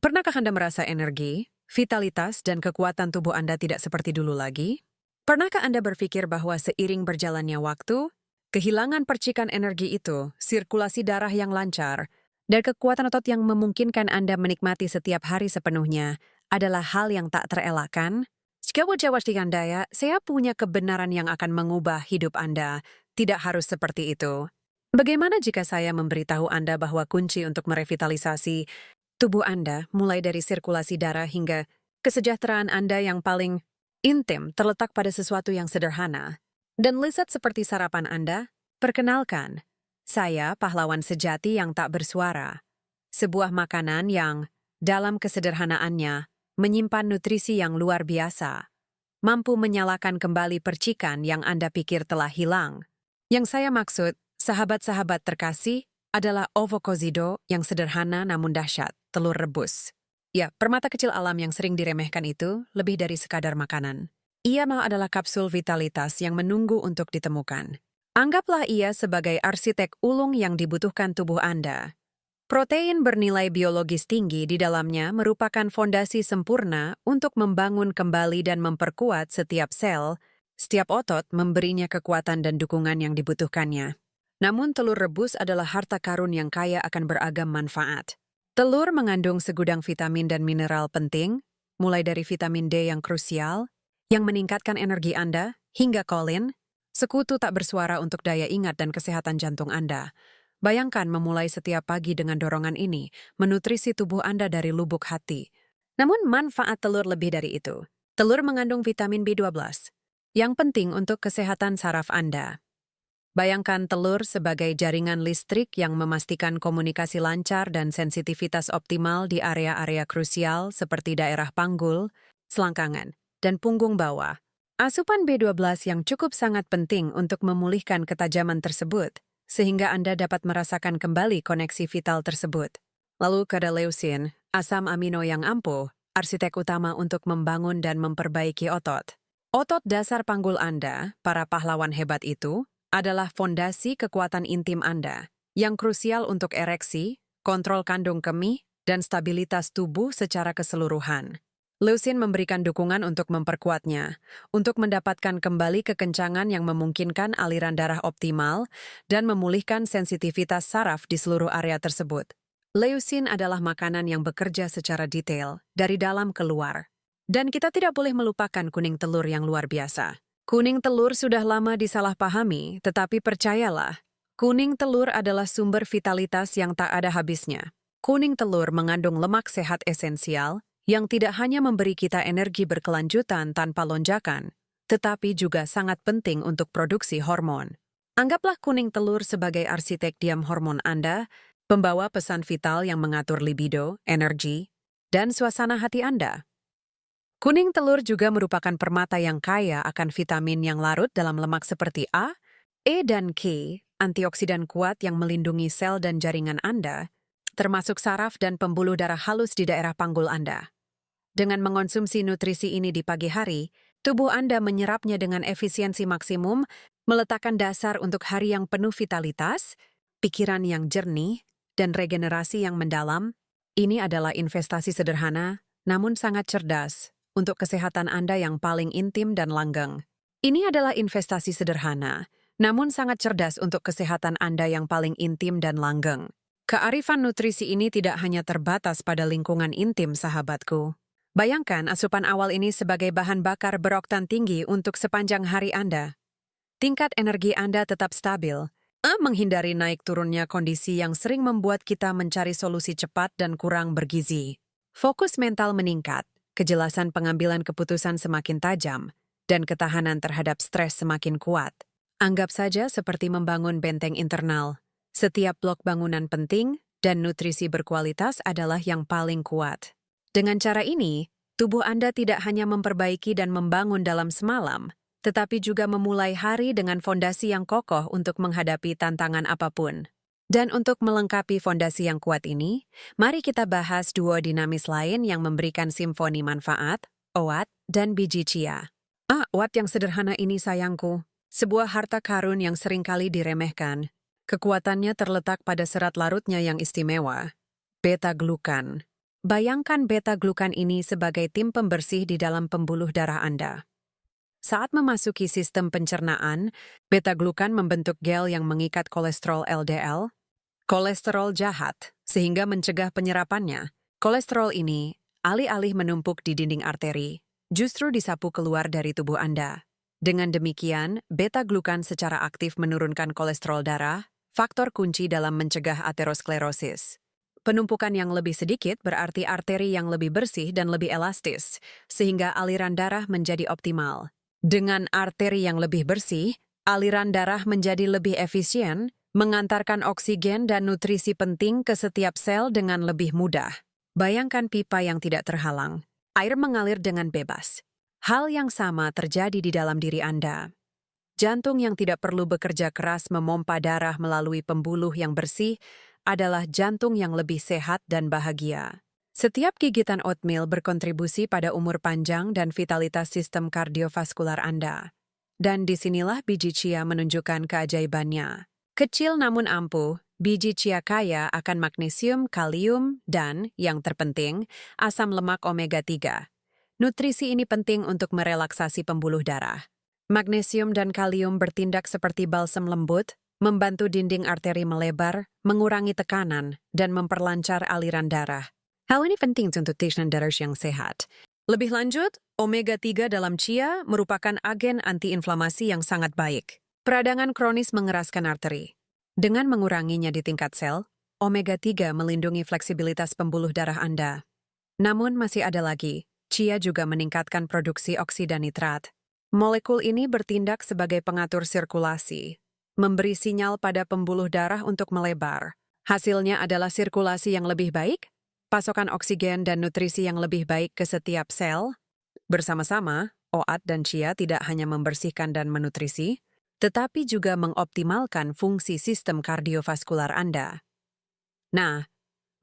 Pernahkah Anda merasa energi, vitalitas, dan kekuatan tubuh Anda tidak seperti dulu lagi? Pernahkah Anda berpikir bahwa seiring berjalannya waktu, kehilangan percikan energi itu, sirkulasi darah yang lancar, dan kekuatan otot yang memungkinkan Anda menikmati setiap hari sepenuhnya adalah hal yang tak terelakkan? Jika jawab Anda, saya punya kebenaran yang akan mengubah hidup Anda. Tidak harus seperti itu. Bagaimana jika saya memberitahu Anda bahwa kunci untuk merevitalisasi tubuh Anda, mulai dari sirkulasi darah hingga kesejahteraan Anda yang paling intim, terletak pada sesuatu yang sederhana dan lezat seperti sarapan Anda? Perkenalkan, saya pahlawan sejati yang tak bersuara. Sebuah makanan yang, dalam kesederhanaannya, menyimpan nutrisi yang luar biasa, mampu menyalakan kembali percikan yang Anda pikir telah hilang. Yang saya maksud, sahabat-sahabat terkasih, adalah ovo cozido yang sederhana namun dahsyat, telur rebus. Ya, permata kecil alam yang sering diremehkan itu lebih dari sekadar makanan. Ia adalah kapsul vitalitas yang menunggu untuk ditemukan. Anggaplah ia sebagai arsitek ulung yang dibutuhkan tubuh Anda. Protein bernilai biologis tinggi di dalamnya merupakan fondasi sempurna untuk membangun kembali dan memperkuat setiap sel, setiap otot memberinya kekuatan dan dukungan yang dibutuhkannya. Namun telur rebus adalah harta karun yang kaya akan beragam manfaat. Telur mengandung segudang vitamin dan mineral penting, mulai dari vitamin D yang krusial, yang meningkatkan energi Anda, hingga kolin, sekutu tak bersuara untuk daya ingat dan kesehatan jantung Anda. Bayangkan memulai setiap pagi dengan dorongan ini, menutrisi tubuh Anda dari lubuk hati. Namun manfaat telur lebih dari itu. Telur mengandung vitamin B12, yang penting untuk kesehatan saraf Anda. Bayangkan telur sebagai jaringan listrik yang memastikan komunikasi lancar dan sensitivitas optimal di area-area krusial seperti daerah panggul, selangkangan, dan punggung bawah. Asupan B12 yang cukup sangat penting untuk memulihkan ketajaman tersebut, sehingga Anda dapat merasakan kembali koneksi vital tersebut. Lalu ada leusin, asam amino yang ampuh, arsitek utama untuk membangun dan memperbaiki otot. Otot dasar panggul Anda, para pahlawan hebat itu, adalah fondasi kekuatan intim Anda, yang krusial untuk ereksi, kontrol kandung kemih, dan stabilitas tubuh secara keseluruhan. Leusin memberikan dukungan untuk memperkuatnya, untuk mendapatkan kembali kekencangan yang memungkinkan aliran darah optimal dan memulihkan sensitivitas saraf di seluruh area tersebut. Leusin adalah makanan yang bekerja secara detail, dari dalam keluar. Dan kita tidak boleh melupakan kuning telur yang luar biasa. Kuning telur sudah lama disalahpahami, tetapi percayalah, kuning telur adalah sumber vitalitas yang tak ada habisnya. Kuning telur mengandung lemak sehat esensial yang tidak hanya memberi kita energi berkelanjutan tanpa lonjakan, tetapi juga sangat penting untuk produksi hormon. Anggaplah kuning telur sebagai arsitek diam hormon Anda, pembawa pesan vital yang mengatur libido, energi, dan suasana hati Anda. Kuning telur juga merupakan permata yang kaya akan vitamin yang larut dalam lemak seperti A, E, dan K, antioksidan kuat yang melindungi sel dan jaringan Anda, termasuk saraf dan pembuluh darah halus di daerah panggul Anda. Dengan mengonsumsi nutrisi ini di pagi hari, tubuh Anda menyerapnya dengan efisiensi maksimum, meletakkan dasar untuk hari yang penuh vitalitas, pikiran yang jernih, dan regenerasi yang mendalam. Ini adalah investasi sederhana, namun sangat cerdas, untuk kesehatan Anda yang paling intim dan langgeng. Ini adalah investasi sederhana, namun sangat cerdas untuk kesehatan Anda yang paling intim dan langgeng. Kearifan nutrisi ini tidak hanya terbatas pada lingkungan intim, sahabatku. Bayangkan asupan awal ini sebagai bahan bakar beroktan tinggi untuk sepanjang hari Anda. Tingkat energi Anda tetap stabil, menghindari naik turunnya kondisi yang sering membuat kita mencari solusi cepat dan kurang bergizi. Fokus mental meningkat, kejelasan pengambilan keputusan semakin tajam, dan ketahanan terhadap stres semakin kuat. Anggap saja seperti membangun benteng internal. Setiap blok bangunan penting dan nutrisi berkualitas adalah yang paling kuat. Dengan cara ini, tubuh Anda tidak hanya memperbaiki dan membangun dalam semalam, tetapi juga memulai hari dengan fondasi yang kokoh untuk menghadapi tantangan apapun. Dan untuk melengkapi fondasi yang kuat ini, mari kita bahas duo dinamis lain yang memberikan simfoni manfaat, OAT, dan biji chia. OAT yang sederhana ini sayangku, sebuah harta karun yang seringkali diremehkan. Kekuatannya terletak pada serat larutnya yang istimewa, beta-glukan. Bayangkan beta-glukan ini sebagai tim pembersih di dalam pembuluh darah Anda. Saat memasuki sistem pencernaan, beta-glukan membentuk gel yang mengikat kolesterol LDL, kolesterol jahat, sehingga mencegah penyerapannya. Kolesterol ini, alih-alih menumpuk di dinding arteri, justru disapu keluar dari tubuh Anda. Dengan demikian, beta-glukan secara aktif menurunkan kolesterol darah, faktor kunci dalam mencegah aterosklerosis. Penumpukan yang lebih sedikit berarti arteri yang lebih bersih dan lebih elastis, sehingga aliran darah menjadi optimal. Dengan arteri yang lebih bersih, aliran darah menjadi lebih efisien, mengantarkan oksigen dan nutrisi penting ke setiap sel dengan lebih mudah. Bayangkan pipa yang tidak terhalang. Air mengalir dengan bebas. Hal yang sama terjadi di dalam diri Anda. Jantung yang tidak perlu bekerja keras memompa darah melalui pembuluh yang bersih adalah jantung yang lebih sehat dan bahagia. Setiap gigitan oatmeal berkontribusi pada umur panjang dan vitalitas sistem kardiovaskular Anda. Dan disinilah biji chia menunjukkan keajaibannya. Kecil namun ampuh, biji chia kaya akan magnesium, kalium, dan, yang terpenting, asam lemak omega-3. Nutrisi ini penting untuk merelaksasi pembuluh darah. Magnesium dan kalium bertindak seperti balsam lembut, membantu dinding arteri melebar, mengurangi tekanan, dan memperlancar aliran darah. Hal ini penting untuk tekanan darah yang sehat. Lebih lanjut, omega-3 dalam chia merupakan agen antiinflamasi yang sangat baik. Peradangan kronis mengeraskan arteri. Dengan menguranginya di tingkat sel, omega-3 melindungi fleksibilitas pembuluh darah Anda. Namun masih ada lagi, chia juga meningkatkan produksi oksida nitrat. Molekul ini bertindak sebagai pengatur sirkulasi, memberi sinyal pada pembuluh darah untuk melebar. Hasilnya adalah sirkulasi yang lebih baik, pasokan oksigen dan nutrisi yang lebih baik ke setiap sel. Bersama-sama, OAT dan chia tidak hanya membersihkan dan menutrisi, tetapi juga mengoptimalkan fungsi sistem kardiovaskular Anda. Nah,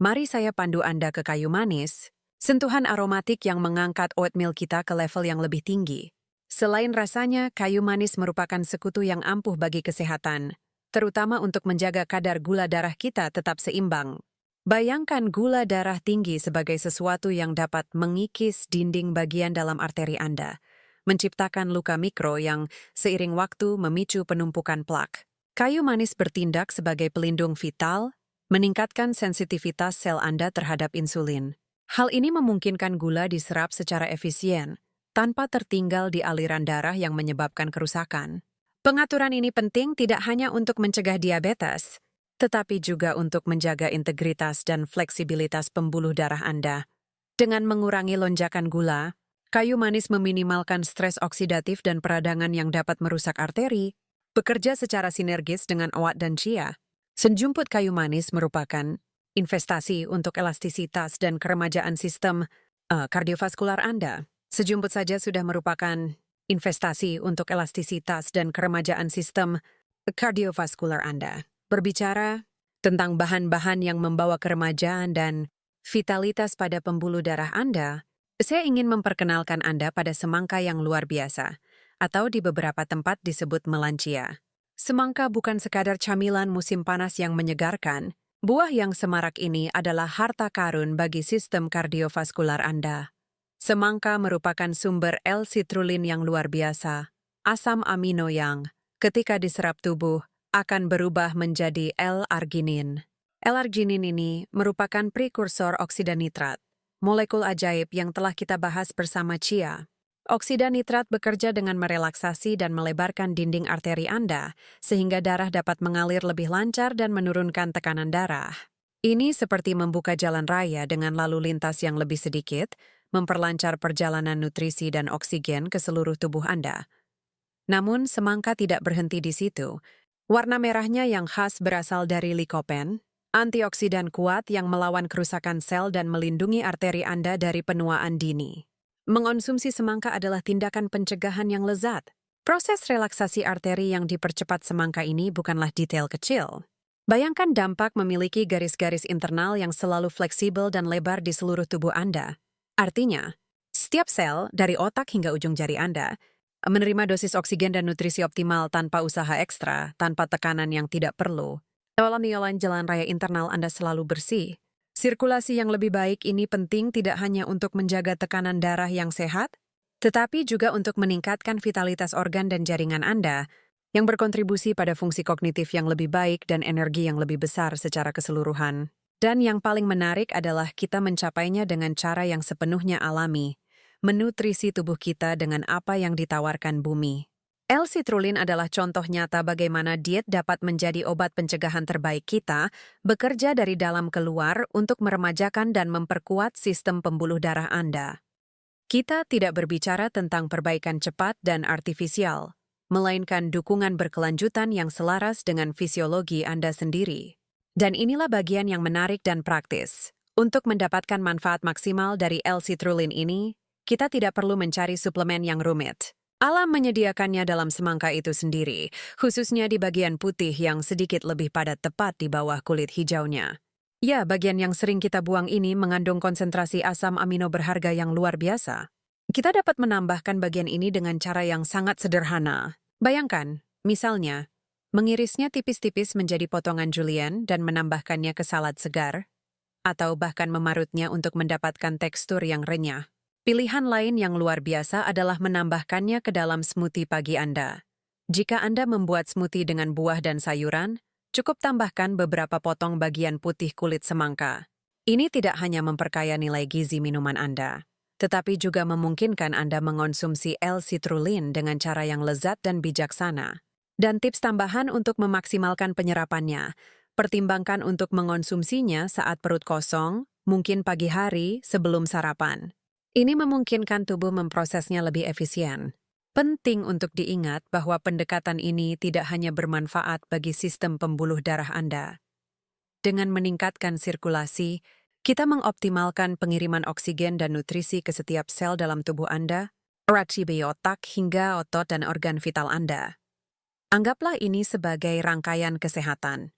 mari saya pandu Anda ke kayu manis, sentuhan aromatik yang mengangkat oatmeal kita ke level yang lebih tinggi. Selain rasanya, kayu manis merupakan sekutu yang ampuh bagi kesehatan, terutama untuk menjaga kadar gula darah kita tetap seimbang. Bayangkan gula darah tinggi sebagai sesuatu yang dapat mengikis dinding bagian dalam arteri Anda, menciptakan luka mikro yang seiring waktu memicu penumpukan plak. Kayu manis bertindak sebagai pelindung vital, meningkatkan sensitivitas sel Anda terhadap insulin. Hal ini memungkinkan gula diserap secara efisien, tanpa tertinggal di aliran darah yang menyebabkan kerusakan. Pengaturan ini penting tidak hanya untuk mencegah diabetes, tetapi juga untuk menjaga integritas dan fleksibilitas pembuluh darah Anda. Dengan mengurangi lonjakan gula, kayu manis meminimalkan stres oksidatif dan peradangan yang dapat merusak arteri, bekerja secara sinergis dengan OAT dan chia. Sejumput kayu manis merupakan investasi untuk elastisitas dan keremajaan sistem kardiovaskular Anda. Sejumput saja sudah merupakan investasi untuk elastisitas dan keremajaan sistem kardiovaskular Anda. Berbicara tentang bahan-bahan yang membawa keremajaan dan vitalitas pada pembuluh darah Anda, saya ingin memperkenalkan Anda pada semangka yang luar biasa, atau di beberapa tempat disebut melanchia. Semangka bukan sekadar camilan musim panas yang menyegarkan, buah yang semarak ini adalah harta karun bagi sistem kardiovaskular Anda. Semangka merupakan sumber L-citrulline yang luar biasa, asam amino yang, ketika diserap tubuh, akan berubah menjadi L-arginin. L-arginin ini merupakan prekursor oksida nitrat, molekul ajaib yang telah kita bahas bersama chia. Oksida nitrat bekerja dengan merelaksasi dan melebarkan dinding arteri Anda, sehingga darah dapat mengalir lebih lancar dan menurunkan tekanan darah. Ini seperti membuka jalan raya dengan lalu lintas yang lebih sedikit, memperlancar perjalanan nutrisi dan oksigen ke seluruh tubuh Anda. Namun, semangka tidak berhenti di situ. Warna merahnya yang khas berasal dari likopen, antioksidan kuat yang melawan kerusakan sel dan melindungi arteri Anda dari penuaan dini. Mengonsumsi semangka adalah tindakan pencegahan yang lezat. Proses relaksasi arteri yang dipercepat semangka ini bukanlah detail kecil. Bayangkan dampak memiliki garis-garis internal yang selalu fleksibel dan lebar di seluruh tubuh Anda. Artinya, setiap sel dari otak hingga ujung jari Anda menerima dosis oksigen dan nutrisi optimal tanpa usaha ekstra, tanpa tekanan yang tidak perlu. Jalan jalan raya internal Anda selalu bersih. Sirkulasi yang lebih baik ini penting tidak hanya untuk menjaga tekanan darah yang sehat, tetapi juga untuk meningkatkan vitalitas organ dan jaringan Anda, yang berkontribusi pada fungsi kognitif yang lebih baik dan energi yang lebih besar secara keseluruhan. Dan yang paling menarik adalah kita mencapainya dengan cara yang sepenuhnya alami, menutrisi tubuh kita dengan apa yang ditawarkan bumi. L-citrulline adalah contoh nyata bagaimana diet dapat menjadi obat pencegahan terbaik kita, bekerja dari dalam keluar untuk meremajakan dan memperkuat sistem pembuluh darah Anda. Kita tidak berbicara tentang perbaikan cepat dan artifisial, melainkan dukungan berkelanjutan yang selaras dengan fisiologi Anda sendiri. Dan inilah bagian yang menarik dan praktis. Untuk mendapatkan manfaat maksimal dari L-citrulline ini, kita tidak perlu mencari suplemen yang rumit. Alam menyediakannya dalam semangka itu sendiri, khususnya di bagian putih yang sedikit lebih padat tepat di bawah kulit hijaunya. Ya, bagian yang sering kita buang ini mengandung konsentrasi asam amino berharga yang luar biasa. Kita dapat menambahkan bagian ini dengan cara yang sangat sederhana. Bayangkan, misalnya, mengirisnya tipis-tipis menjadi potongan julienne dan menambahkannya ke salad segar, atau bahkan memarutnya untuk mendapatkan tekstur yang renyah. Pilihan lain yang luar biasa adalah menambahkannya ke dalam smoothie pagi Anda. Jika Anda membuat smoothie dengan buah dan sayuran, cukup tambahkan beberapa potong bagian putih kulit semangka. Ini tidak hanya memperkaya nilai gizi minuman Anda, tetapi juga memungkinkan Anda mengonsumsi L-citrulline dengan cara yang lezat dan bijaksana. Dan tips tambahan untuk memaksimalkan penyerapannya, pertimbangkan untuk mengonsumsinya saat perut kosong, mungkin pagi hari sebelum sarapan. Ini memungkinkan tubuh memprosesnya lebih efisien. Penting untuk diingat bahwa pendekatan ini tidak hanya bermanfaat bagi sistem pembuluh darah Anda. Dengan meningkatkan sirkulasi, kita mengoptimalkan pengiriman oksigen dan nutrisi ke setiap sel dalam tubuh Anda, erat otak hingga otot dan organ vital Anda. Anggaplah ini sebagai rangkaian kesehatan.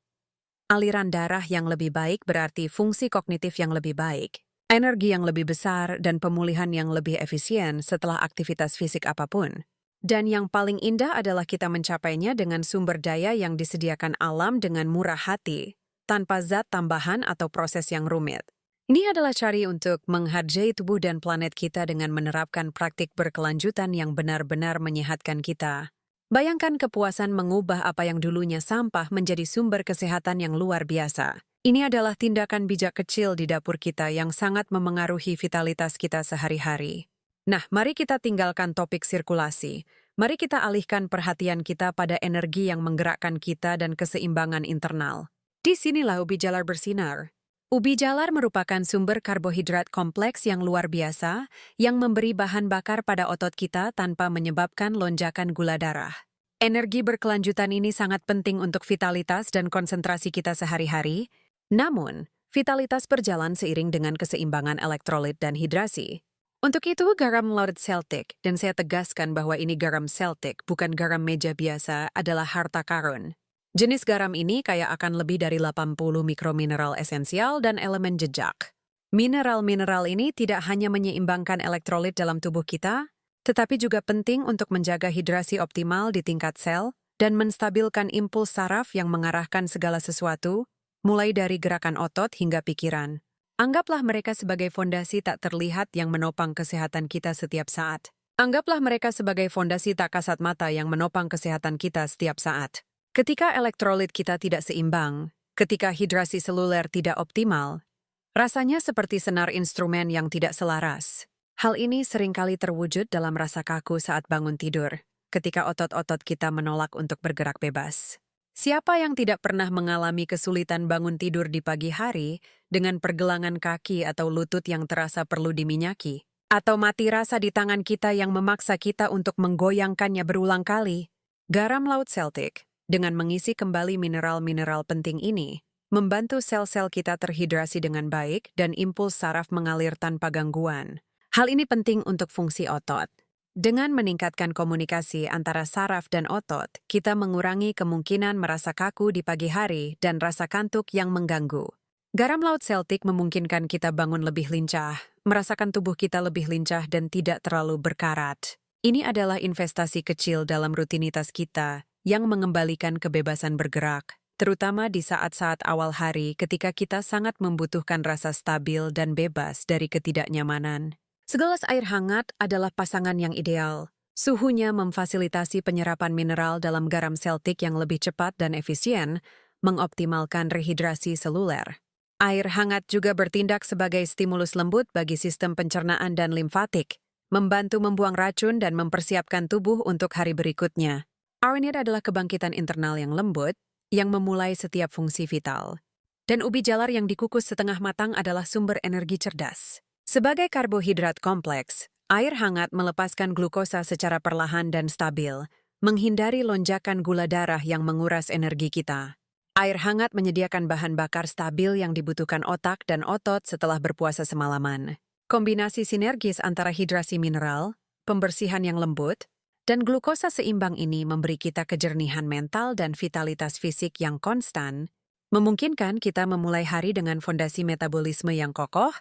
Aliran darah yang lebih baik berarti fungsi kognitif yang lebih baik, energi yang lebih besar, dan pemulihan yang lebih efisien setelah aktivitas fisik apapun. Dan yang paling indah adalah kita mencapainya dengan sumber daya yang disediakan alam dengan murah hati, tanpa zat tambahan atau proses yang rumit. Ini adalah cara untuk menghargai tubuh dan planet kita dengan menerapkan praktik berkelanjutan yang benar-benar menyehatkan kita. Bayangkan kepuasan mengubah apa yang dulunya sampah menjadi sumber kesehatan yang luar biasa. Ini adalah tindakan bijak kecil di dapur kita yang sangat memengaruhi vitalitas kita sehari-hari. Nah, mari kita tinggalkan topik sirkulasi. Mari kita alihkan perhatian kita pada energi yang menggerakkan kita dan keseimbangan internal. Di sinilah ubi jalar bersinar. Ubi jalar merupakan sumber karbohidrat kompleks yang luar biasa, yang memberi bahan bakar pada otot kita tanpa menyebabkan lonjakan gula darah. Energi berkelanjutan ini sangat penting untuk vitalitas dan konsentrasi kita sehari-hari. Namun, vitalitas berjalan seiring dengan keseimbangan elektrolit dan hidrasi. Untuk itu, garam laut Celtic, dan saya tegaskan bahwa ini garam Celtic, bukan garam meja biasa, adalah harta karun. Jenis garam ini kaya akan lebih dari 80 mikromineral esensial dan elemen jejak. Mineral-mineral ini tidak hanya menyeimbangkan elektrolit dalam tubuh kita, tetapi juga penting untuk menjaga hidrasi optimal di tingkat sel dan menstabilkan impuls saraf yang mengarahkan segala sesuatu, mulai dari gerakan otot hingga pikiran. Anggaplah mereka sebagai fondasi tak terlihat yang menopang kesehatan kita setiap saat. Anggaplah mereka sebagai fondasi tak kasat mata yang menopang kesehatan kita setiap saat. Ketika elektrolit kita tidak seimbang, ketika hidrasi seluler tidak optimal, rasanya seperti senar instrumen yang tidak selaras. Hal ini seringkali terwujud dalam rasa kaku saat bangun tidur, ketika otot-otot kita menolak untuk bergerak bebas. Siapa yang tidak pernah mengalami kesulitan bangun tidur di pagi hari dengan pergelangan kaki atau lutut yang terasa perlu diminyaki? Atau mati rasa di tangan kita yang memaksa kita untuk menggoyangkannya berulang kali? Garam laut Celtic, dengan mengisi kembali mineral-mineral penting ini, membantu sel-sel kita terhidrasi dengan baik dan impuls saraf mengalir tanpa gangguan. Hal ini penting untuk fungsi otot. Dengan meningkatkan komunikasi antara saraf dan otot, kita mengurangi kemungkinan merasa kaku di pagi hari dan rasa kantuk yang mengganggu. Garam laut Celtic memungkinkan kita bangun lebih lincah, merasakan tubuh kita lebih lincah dan tidak terlalu berkarat. Ini adalah investasi kecil dalam rutinitas kita yang mengembalikan kebebasan bergerak, terutama di saat-saat awal hari ketika kita sangat membutuhkan rasa stabil dan bebas dari ketidaknyamanan. Segelas air hangat adalah pasangan yang ideal. Suhunya memfasilitasi penyerapan mineral dalam garam seltik yang lebih cepat dan efisien, mengoptimalkan rehidrasi seluler. Air hangat juga bertindak sebagai stimulus lembut bagi sistem pencernaan dan limfatik, membantu membuang racun dan mempersiapkan tubuh untuk hari berikutnya. Aranite adalah kebangkitan internal yang lembut, yang memulai setiap fungsi vital. Dan ubi jalar yang dikukus setengah matang adalah sumber energi cerdas. Sebagai karbohidrat kompleks, air hangat melepaskan glukosa secara perlahan dan stabil, menghindari lonjakan gula darah yang menguras energi kita. Air hangat menyediakan bahan bakar stabil yang dibutuhkan otak dan otot setelah berpuasa semalaman. Kombinasi sinergis antara hidrasi mineral, pembersihan yang lembut, dan glukosa seimbang ini memberi kita kejernihan mental dan vitalitas fisik yang konstan, memungkinkan kita memulai hari dengan fondasi metabolisme yang kokoh,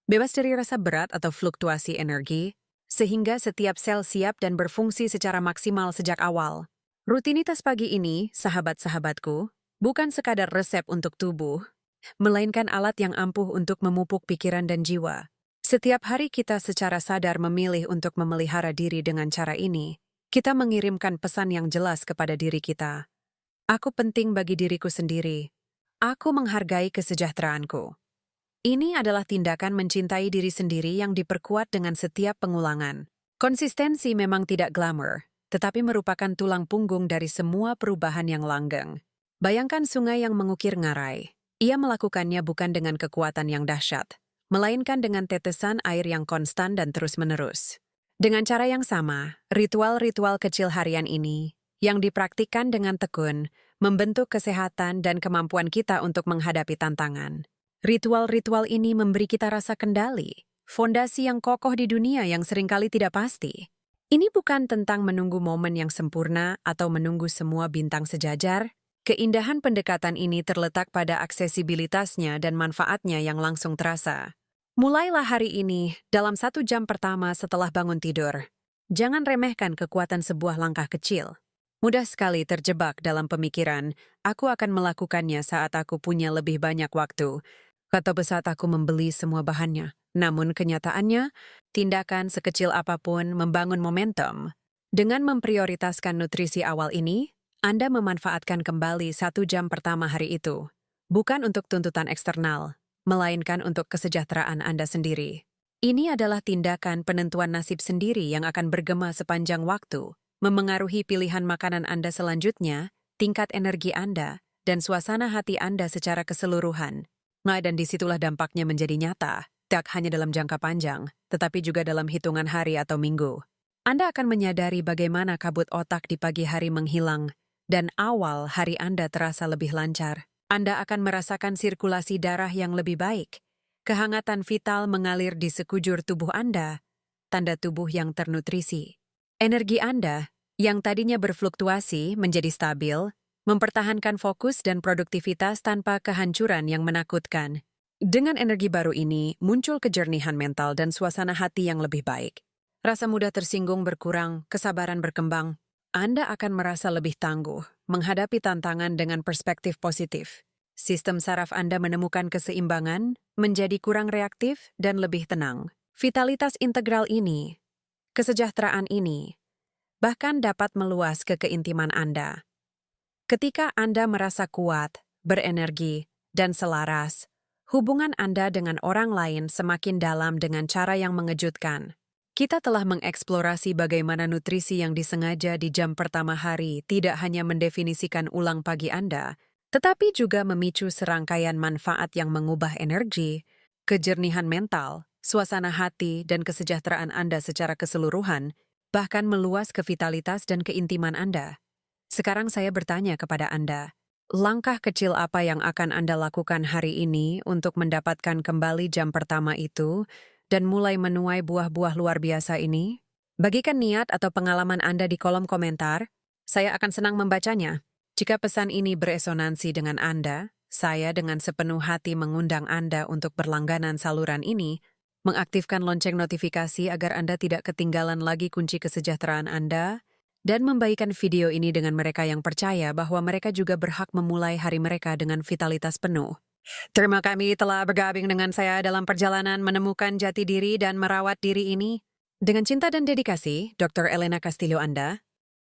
bebas dari rasa berat atau fluktuasi energi, sehingga setiap sel siap dan berfungsi secara maksimal sejak awal. Rutinitas pagi ini, sahabat-sahabatku, bukan sekadar resep untuk tubuh, melainkan alat yang ampuh untuk memupuk pikiran dan jiwa. Setiap hari kita secara sadar memilih untuk memelihara diri dengan cara ini. Kita mengirimkan pesan yang jelas kepada diri kita. Aku penting bagi diriku sendiri. Aku menghargai kesejahteraanku. Ini adalah tindakan mencintai diri sendiri yang diperkuat dengan setiap pengulangan. Konsistensi memang tidak glamour, tetapi merupakan tulang punggung dari semua perubahan yang langgeng. Bayangkan sungai yang mengukir ngarai. Ia melakukannya bukan dengan kekuatan yang dahsyat, melainkan dengan tetesan air yang konstan dan terus-menerus. Dengan cara yang sama, ritual-ritual kecil harian ini, yang dipraktikkan dengan tekun, membentuk kesehatan dan kemampuan kita untuk menghadapi tantangan. Ritual-ritual ini memberi kita rasa kendali, fondasi yang kokoh di dunia yang seringkali tidak pasti. Ini bukan tentang menunggu momen yang sempurna atau menunggu semua bintang sejajar. Keindahan pendekatan ini terletak pada aksesibilitasnya dan manfaatnya yang langsung terasa. Mulailah hari ini dalam 1 jam pertama setelah bangun tidur. Jangan remehkan kekuatan sebuah langkah kecil. Mudah sekali terjebak dalam pemikiran, aku akan melakukannya saat aku punya lebih banyak waktu, atau saat aku membeli semua bahannya. Namun kenyataannya, tindakan sekecil apapun membangun momentum. Dengan memprioritaskan nutrisi awal ini, Anda memanfaatkan kembali 1 jam pertama hari itu. Bukan untuk tuntutan eksternal, melainkan untuk kesejahteraan Anda sendiri. Ini adalah tindakan penentuan nasib sendiri yang akan bergema sepanjang waktu, memengaruhi pilihan makanan Anda selanjutnya, tingkat energi Anda, dan suasana hati Anda secara keseluruhan. Dan disitulah dampaknya menjadi nyata, tak hanya dalam jangka panjang, tetapi juga dalam hitungan hari atau minggu. Anda akan menyadari bagaimana kabut otak di pagi hari menghilang, dan awal hari Anda terasa lebih lancar. Anda akan merasakan sirkulasi darah yang lebih baik. Kehangatan vital mengalir di sekujur tubuh Anda, tanda tubuh yang ternutrisi. Energi Anda, yang tadinya berfluktuasi menjadi stabil, mempertahankan fokus dan produktivitas tanpa kehancuran yang menakutkan. Dengan energi baru ini, muncul kejernihan mental dan suasana hati yang lebih baik. Rasa mudah tersinggung berkurang, kesabaran berkembang. Anda akan merasa lebih tangguh, menghadapi tantangan dengan perspektif positif. Sistem saraf Anda menemukan keseimbangan, menjadi kurang reaktif dan lebih tenang. Vitalitas integral ini, kesejahteraan ini, bahkan dapat meluas ke keintiman Anda. Ketika Anda merasa kuat, berenergi, dan selaras, hubungan Anda dengan orang lain semakin dalam dengan cara yang mengejutkan. Kita telah mengeksplorasi bagaimana nutrisi yang disengaja di jam pertama hari tidak hanya mendefinisikan ulang pagi Anda, tetapi juga memicu serangkaian manfaat yang mengubah energi, kejernihan mental, suasana hati, dan kesejahteraan Anda secara keseluruhan, bahkan meluas ke vitalitas dan keintiman Anda. Sekarang saya bertanya kepada Anda, langkah kecil apa yang akan Anda lakukan hari ini untuk mendapatkan kembali jam pertama itu, dan mulai menuai buah-buah luar biasa ini? Bagikan niat atau pengalaman Anda di kolom komentar. Saya akan senang membacanya. Jika pesan ini beresonansi dengan Anda, saya dengan sepenuh hati mengundang Anda untuk berlangganan saluran ini, mengaktifkan lonceng notifikasi agar Anda tidak ketinggalan lagi kunci kesejahteraan Anda, dan membagikan video ini dengan mereka yang percaya bahwa mereka juga berhak memulai hari mereka dengan vitalitas penuh. Terima kasih telah bergabung dengan saya dalam perjalanan menemukan jati diri dan merawat diri ini. Dengan cinta dan dedikasi, Dr. Elena Castillo Anda,